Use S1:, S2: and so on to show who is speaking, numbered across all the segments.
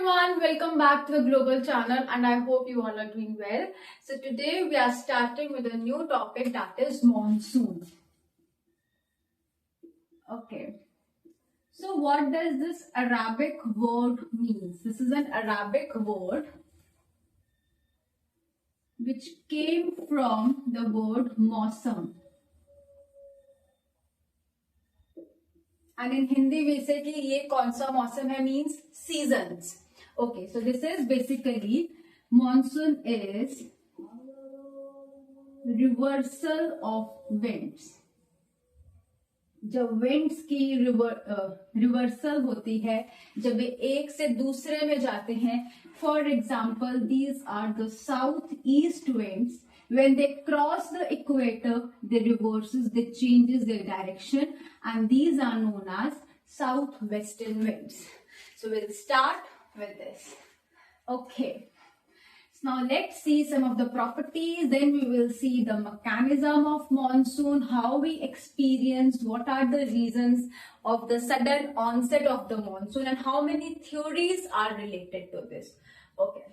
S1: everyone, welcome back to the Global Channel and I hope you all are doing well. So today we are starting with a new topic, that is monsoon. Okay. So what does this Arabic word mean? This is an Arabic word which came from the word मौसम. And in Hindi we say कि ये कौन सा मौसम है means seasons. Okay, so this is basically monsoon is reversal of winds. जब winds की reversal होती है, जब वे एक से दूसरे में जाते हैं, for example these are the southeast winds. When they cross the equator, they reverses, they changes their direction, and these are known as southwestern winds. So we'll start with this. Okay. So now let's see some of the properties. Then we will see the mechanism of monsoon, how we experience, what are the reasons of the sudden onset of the monsoon, and how many theories are related to this. Okay.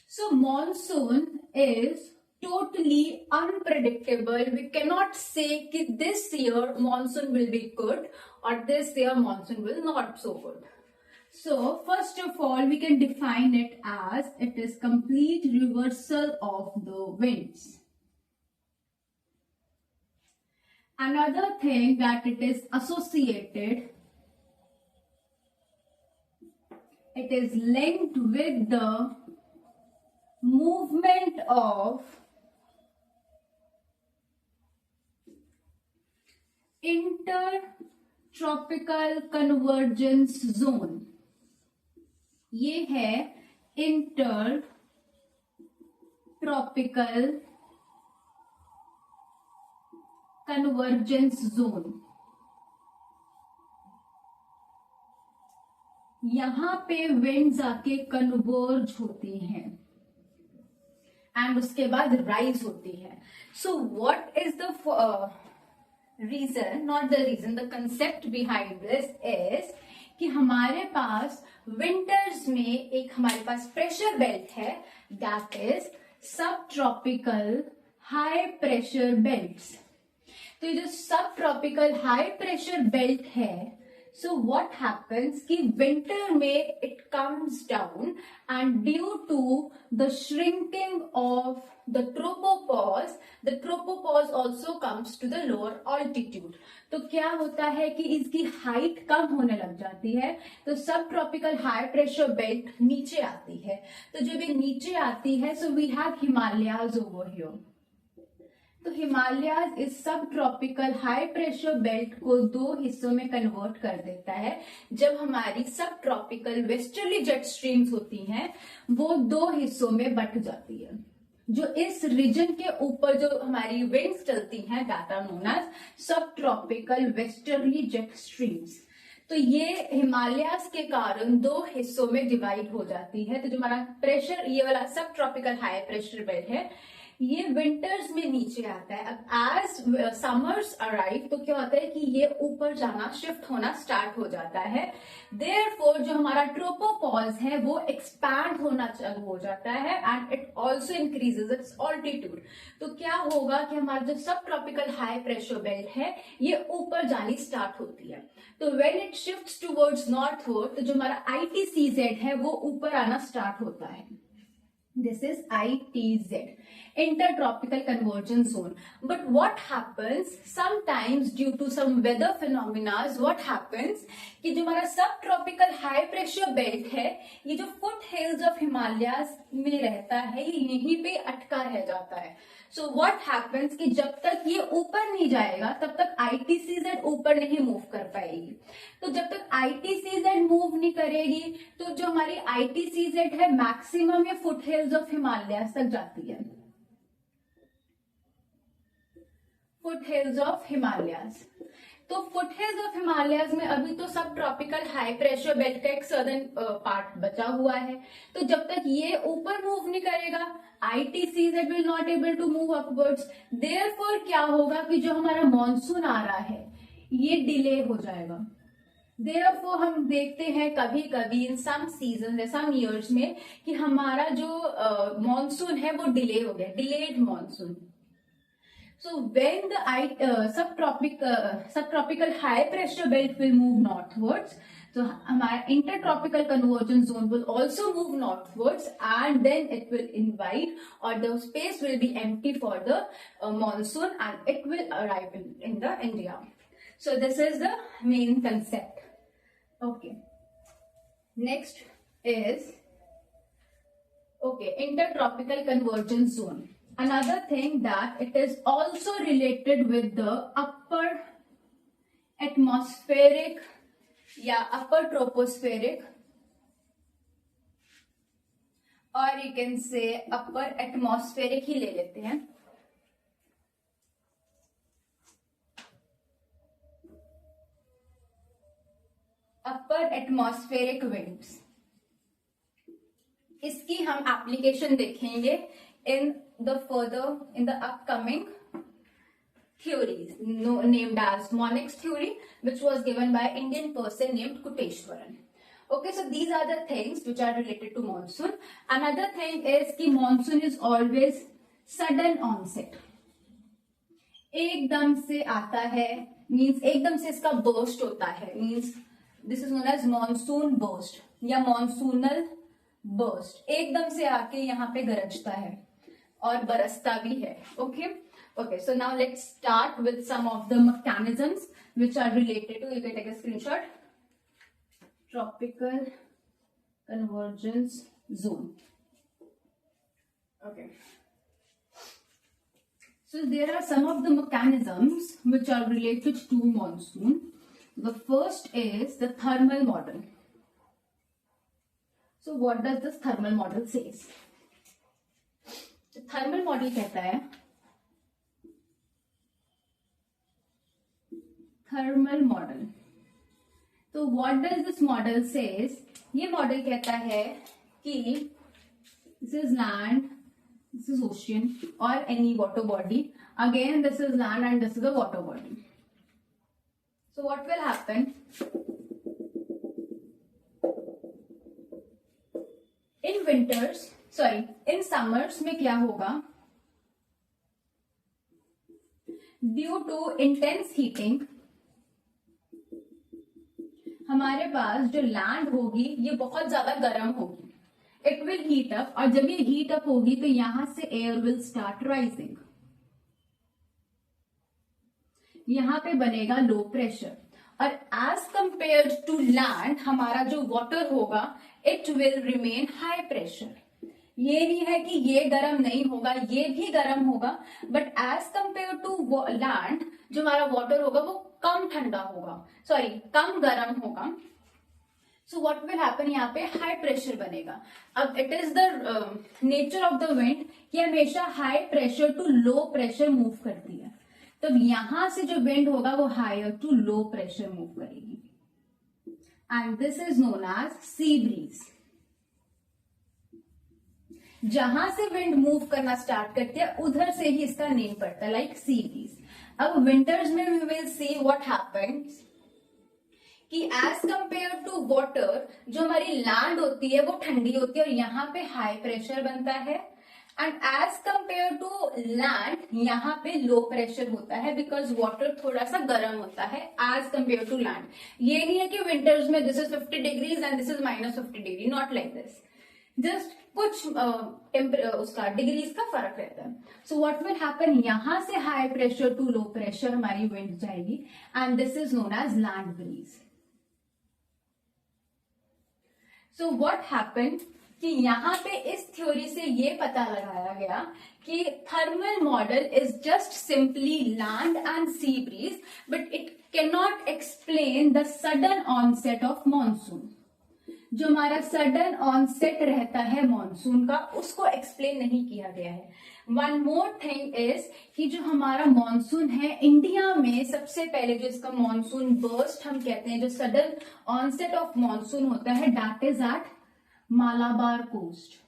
S1: So monsoon is totally unpredictable. We cannot say that this year monsoon will be good or this year monsoon will not so good. So first of all, we can define it as it is complete reversal of the winds. Another thing that it is associated, it is linked with the movement of intertropical convergence zone. ये है intertropical convergence zone. यहां पे winds आके converge होती हैं and उसके बाद rise होती है. So what is the reason, not the reason, the concept behind this is कि हमारे पास विंटर्स में एक हमारे पास प्रेशर बेल्ट है, that is सब ट्रॉपिकल हाई प्रेशर बेल्ट्स. तो ये जो सब ट्रॉपिकल हाई प्रेशर बेल्ट है, so what happens कि winter में it comes down and due to the shrinking of the tropopause also comes to the lower altitude. तो क्या होता है कि इसकी हाइट कम होने लग जाती है, तो सब ट्रॉपिकल हाई प्रेशर बेल्ट नीचे आती है. तो जब ये नीचे आती है, so we have Himalayas over here. तो हिमालयाज इस सब ट्रॉपिकल हाई प्रेशर बेल्ट को दो हिस्सों में कन्वर्ट कर देता है. जब हमारी सब ट्रॉपिकल वेस्टर्ली जेट स्ट्रीम्स होती हैं, वो दो हिस्सों में बट जाती है. जो इस रीजन के ऊपर जो हमारी विंड्स चलती हैं, दैट आर नोन एज सब ट्रॉपिकल वेस्टर्ली जेट स्ट्रीम्स. तो ये हिमालयाज के कारण दो हिस्सों में डिवाइड हो जाती है. तो जो हमारा प्रेशर, ये वाला सब ट्रॉपिकल हाई प्रेशर बेल्ट है, ये विंटर्स में नीचे आता है. अब एज समर्स अराइव, तो क्या होता है कि ये ऊपर जाना, शिफ्ट होना स्टार्ट हो जाता है. देयरफॉर जो हमारा ट्रोपोपॉज है वो एक्सपैंड होना चालू हो जाता है and it also increases it's altitude. तो क्या होगा कि हमारा जो सब ट्रॉपिकल हाई प्रेशर बेल्ट है, ये ऊपर जानी स्टार्ट होती है. तो when it shifts towards northward, तो जो हमारा ITCZ है वो ऊपर आना स्टार्ट होता है. This is ITZ, intertropical convergence zone. But what happens sometimes due to some weather phenomena, what happens कि जो हमारा सब ट्रॉपिकल हाई प्रेशर बेल्ट है, ये जो फुट हिल्स ऑफ हिमालयाज में रहता है, ये यहीं पे अटका रह जाता है. सो व्हाट हैपेंस कि जब तक ये ऊपर नहीं जाएगा, तब तक ITCZ ऊपर नहीं मूव कर पाएगी. तो जब तक ITCZ मूव नहीं करेगी, तो जो हमारी ITCZ है मैक्सिमम ये फुट हिल्स ऑफ हिमालयाज तक जाती है. Foot hills of Himalayas. तो फुट हिल्स ऑफ हिमालयाज में अभी तो सब ट्रॉपिकल हाई प्रेशर बेल्ट का एक सदर्न पार्ट बचा हुआ है. तो जब तक ये ऊपर मूव नहीं करेगा, ITCZ will not able to move upwards. Therefore क्या होगा कि जो हमारा मॉनसून आ रहा है, ये डिले हो जाएगा. Therefore हम देखते हैं कभी कभी इन सम सीजन सम ईयर्स में कि हमारा जो मॉनसून है वो डिले हो गया, delayed monsoon. So when the subtropical high pressure belt will move northwards, so हमारा intertropical convergence zone will also move northwards, and then it will invite, or the space will be empty for the monsoon, and it will arrive in the India. So this is the main concept. Okay. Next is intertropical convergence zone. Another thing that it is also related with the upper atmospheric या upper tropospheric, और you can say upper atmospheric ही ले लेते हैं. upper atmospheric winds, इसकी हम application देखेंगे in the upcoming theories named as Monix theory, which was given by Indian person named Kuteshwaran. Okay, so these are the things which are related to monsoon. Another thing is कि monsoon is always sudden onset. एकदम से आता है, means एकदम से इसका burst होता है, means this is known as monsoon burst या monsoonal burst. एकदम से आके यहाँ पे गरजता है और बरसता भी है. Okay, so now let's start with some of the mechanisms which are related to, you can take a screenshot, tropical convergence zone. Okay, so there are some of the mechanisms which are related to monsoon. The first is the thermal model. So what does this thermal model says? Thermal model कहता है, thermal model, तो what does this model says? ये model कहता है कि this is land, this is ocean और any water body, again this is land and this is a water body. So what will happen in winters, in summers में क्या होगा? Due too intense heating हमारे पास जो land होगी ये बहुत ज्यादा गर्म होगी. इट विल हीट अप, और जब ये हीट अप होगी तो यहां से एयर विल स्टार्ट राइजिंग. यहां पे बनेगा लो प्रेशर, और एज कंपेयर टू लैंड हमारा जो वाटर होगा it will remain high pressure. ये नहीं है कि ये गर्म नहीं होगा, ये भी गर्म होगा, but as compare to land जो हमारा वाटर होगा वो कम ठंडा होगा, कम गर्म होगा. सो व्हाट विल हैपन, यहाँ पे हाई प्रेशर बनेगा. अब it is the nature of the wind कि हमेशा high pressure to low pressure move करती है. तो यहां से जो विंड होगा वो higher to low pressure move करेगी, and this is known as sea breeze. जहां से विंड मूव करना स्टार्ट करती है उधर से ही इसका नेम पड़ता है, लाइक सी ब्रीज. अब विंटर्स में we will see what happens कि एज कंपेयर टू वाटर जो हमारी लैंड होती है वो ठंडी होती है और यहाँ पे हाई प्रेशर बनता है, and as compare to land यहाँ पे लो प्रेशर होता है, बिकॉज वाटर थोड़ा सा गर्म होता है एज कंपेयर टू लैंड. ये नहीं है कि विंटर्स में this is 50 degrees and this is -50 degree, not like this. Just कुछ उसका डिग्रीज का फर्क रहता है. सो व्हाट विल हैपन, यहां से high pressure to low pressure हमारी विंड जाएगी, and this is known as land breeze. So what happen कि यहाँ पे इस थ्योरी से ये पता लगाया गया कि thermal model is just simply land and sea breeze, but it can not explain the sudden onset of monsoon. जो हमारा सडन ऑनसेट रहता है मॉनसून का उसको एक्सप्लेन नहीं किया गया है. वन मोर थिंग इज कि जो हमारा मॉनसून है इंडिया में सबसे पहले जो इसका मॉनसून बर्स्ट हम कहते हैं, जो सडन ऑनसेट ऑफ मॉनसून होता है, that is at Malabar coast.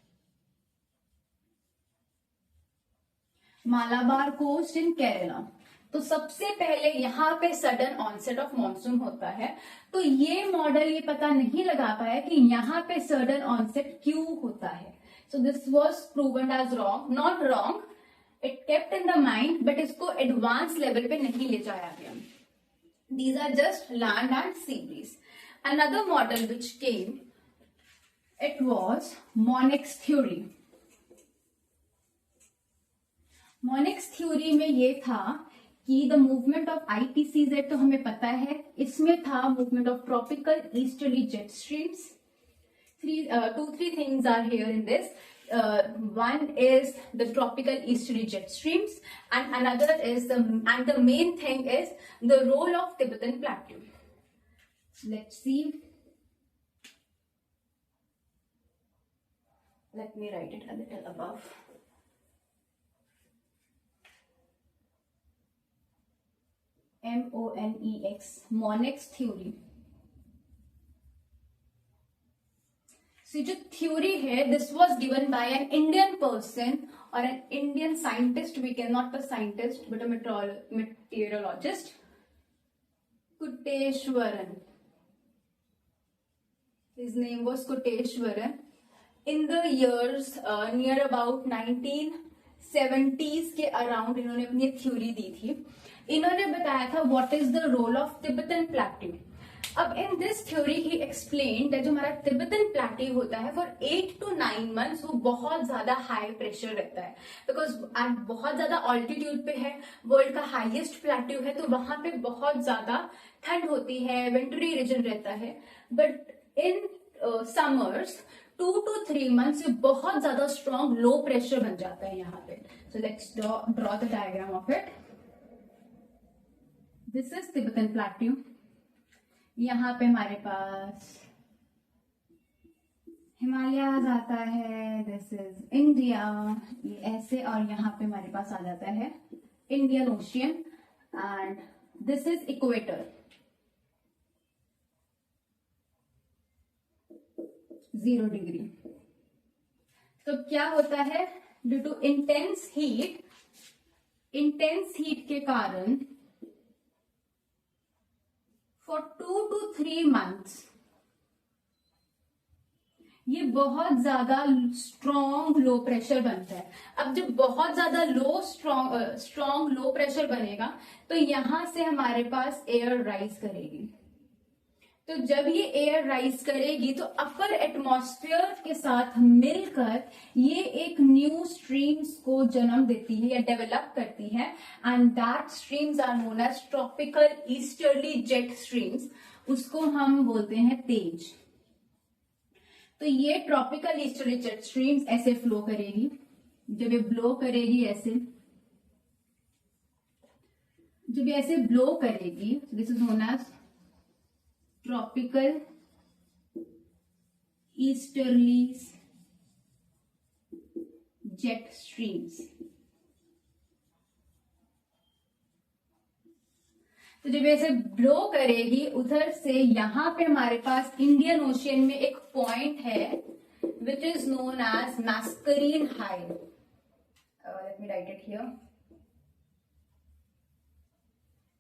S1: Malabar coast in Kerala. तो सबसे पहले यहाँ पे सडन ऑनसेट ऑफ मॉनसून होता है। तो ये मॉडल ये पता नहीं लगा पाया कि यहाँ पे सडन ऑनसेट क्यों होता है। So this was proven as wrong, not wrong, it kept in the mind, but इसको एडवांस लेवल पे नहीं ले जाया गया। These are just land and sea breeze. Another model which came, it was Monet's theory. Monet's theory में ये था कि the movement of ITCZ तो हमें पता है, इसमें था movement of tropical easterly jet streams. Two, three things are here in this. One is the tropical easterly jet streams, and another is the main thing is the role of Tibetan Plateau. Let's see. Let me write it a little above. MONEX, Monet's theory. So जो theory है, this was given by an Indian person और an Indian scientist, we can not a scientist but a meteorologist, Koteswaram. His name was Koteswaram. In the years near about 1970s के around इन्होंने अपनी theory दी थी. इन्होंने बताया था what is the role of Tibetan plateau. अब in this theory he explain जो हमारा तिब्बतन प्लेट्यू होता है फॉर 8 to 9 months वो बहुत ज्यादा हाई प्रेशर रहता है, बिकॉज आप बहुत ज्यादा ऑल्टीट्यूड पे है, वर्ल्ड का हाईएस्ट प्लेट्यू है, तो वहां पे बहुत ज्यादा ठंड होती है, विंटरी रीजन रहता है. But in summers 2 to 3 months ये बहुत ज्यादा स्ट्रॉन्ग लो प्रेशर बन जाता है यहाँ पे. So let's draw the diagram of it. This is Tibetan plateau. यहाँ पे हमारे पास हिमालयाज आता है, दिस इज इंडिया, ये ऐसे, और यहाँ पे हमारे पास आ जाता है Indian ocean, and this is equator, 0 degree. तो क्या होता है, ड्यू टू इंटेंस हीट के कारण फॉर 2 to 3 months ये बहुत ज्यादा स्ट्रॉन्ग लो प्रेशर बनता है. अब जब बहुत ज्यादा स्ट्रॉन्ग लो प्रेशर बनेगा तो यहां से हमारे पास एयर राइज करेगी. तो जब ये एयर राइज करेगी तो अपर एटमॉस्फेयर के साथ मिलकर ये एक न्यू स्ट्रीम्स को जन्म देती है या डेवलप करती है, and that streams are known as tropical easterly jet streams. उसको हम बोलते हैं तेज. तो ये ट्रॉपिकल ईस्टर्ली जेट स्ट्रीम्स ऐसे फ्लो करेगी. जब ये ब्लो करेगी ऐसे, जब ये ऐसे ब्लो करेगी, this is known as tropical easterly jet streams. तो जब ऐसे ब्लो करेगी उधर से, यहां पे हमारे पास इंडियन ओशियन में एक पॉइंट है which is known as Mascarene high. Let me write it here,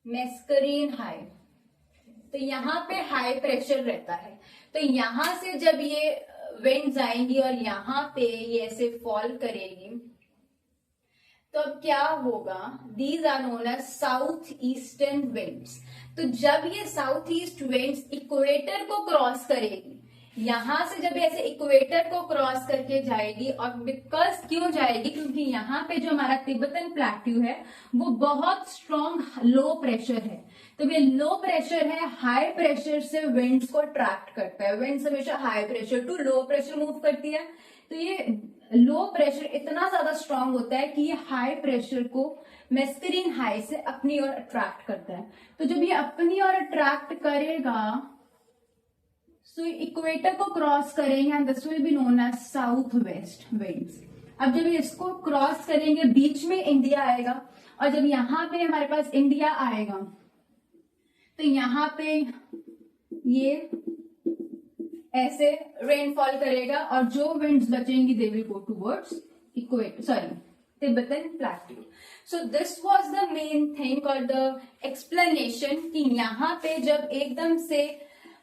S1: Mascarene high. तो यहाँ पे हाई प्रेशर रहता है. तो यहां से जब ये विंड्स आएंगी और यहाँ पे ये ऐसे फॉल करेगी, तो अब क्या होगा, these are known as south eastern winds. तो जब ये साउथ ईस्ट विंड्स इक्वेटर को क्रॉस करेगी, यहां से जब ऐसे इक्वेटर को क्रॉस करके जाएगी, और बिकॉज क्यों जाएगी, क्योंकि यहाँ पे जो हमारा तिब्बतन प्लेट्यू है वो बहुत स्ट्रॉन्ग लो प्रेशर है. तो ये लो प्रेशर है, हाई प्रेशर से विंड्स को अट्रैक्ट करता है. विंड्स हमेशा high pressure to low pressure move करती है. तो ये लो प्रेशर इतना ज्यादा स्ट्रांग होता है कि ये हाई प्रेशर को मैस्करीन हाई से अपनी ओर अट्रैक्ट करता है. तो जब ये अपनी ओर अट्रैक्ट करेगा, सो इक्वेटर को क्रॉस करेंगे, and this will be known as south west winds. अब जब ये इसको क्रॉस करेंगे, बीच में इंडिया आएगा, और जब यहाँ पे हमारे पास इंडिया आएगा तो यहाँ पे ये ऐसे रेनफॉल करेगा, और जो विंड्स बचेंगी they will go towards equator, sorry, Tibetan plateau. So this was the main thing और द एक्सप्लेनेशन कि यहाँ पे जब एकदम से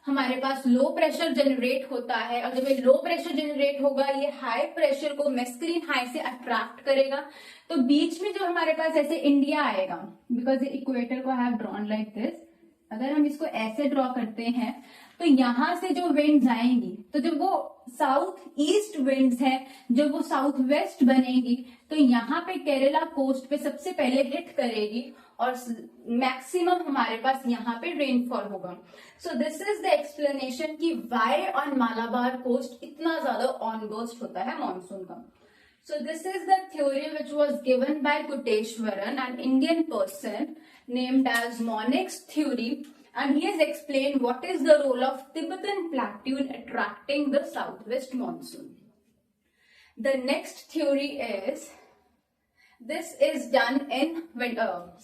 S1: हमारे पास लो प्रेशर जनरेट होता है और जब ये लो प्रेशर जनरेट होगा ये हाई प्रेशर को मेस्कलिन हाई से अट्रैक्ट करेगा, तो बीच में जो हमारे पास ऐसे इंडिया आएगा, बिकॉज इक्वेटर को हैव ड्रॉन लाइक दिस, अगर हम इसको ऐसे ड्रॉ करते हैं तो यहां से जो विंड्स आएंगी, तो जब वो साउथ ईस्ट विंड्स है, जब वो साउथ वेस्ट बनेगी तो यहाँ पे केरला कोस्ट पे सबसे पहले हिट करेगी और मैक्सिमम हमारे पास यहाँ पे रेनफॉल होगा. So this is the explanation कि वाई ऑन मालाबार कोस्ट इतना ज्यादा ऑन बर्स्ट होता है मॉनसून का. So this is the theory which was given by Kuteshwaran, an Indian person named as Monnik's theory, and he has explained what is the role of Tibetan plateau in attracting the southwest monsoon. The next theory is, this is done in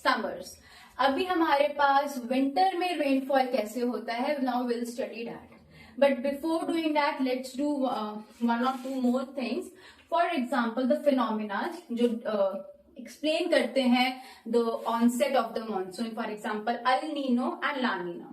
S1: summers. अभी हमारे पास winter में rainfall कैसे होता है, now we'll study that. But before doing that, let's do one or two more things. For example, the phenomena जो explain करते हैं the onset of the monsoon. For example, El Nino and La Nina.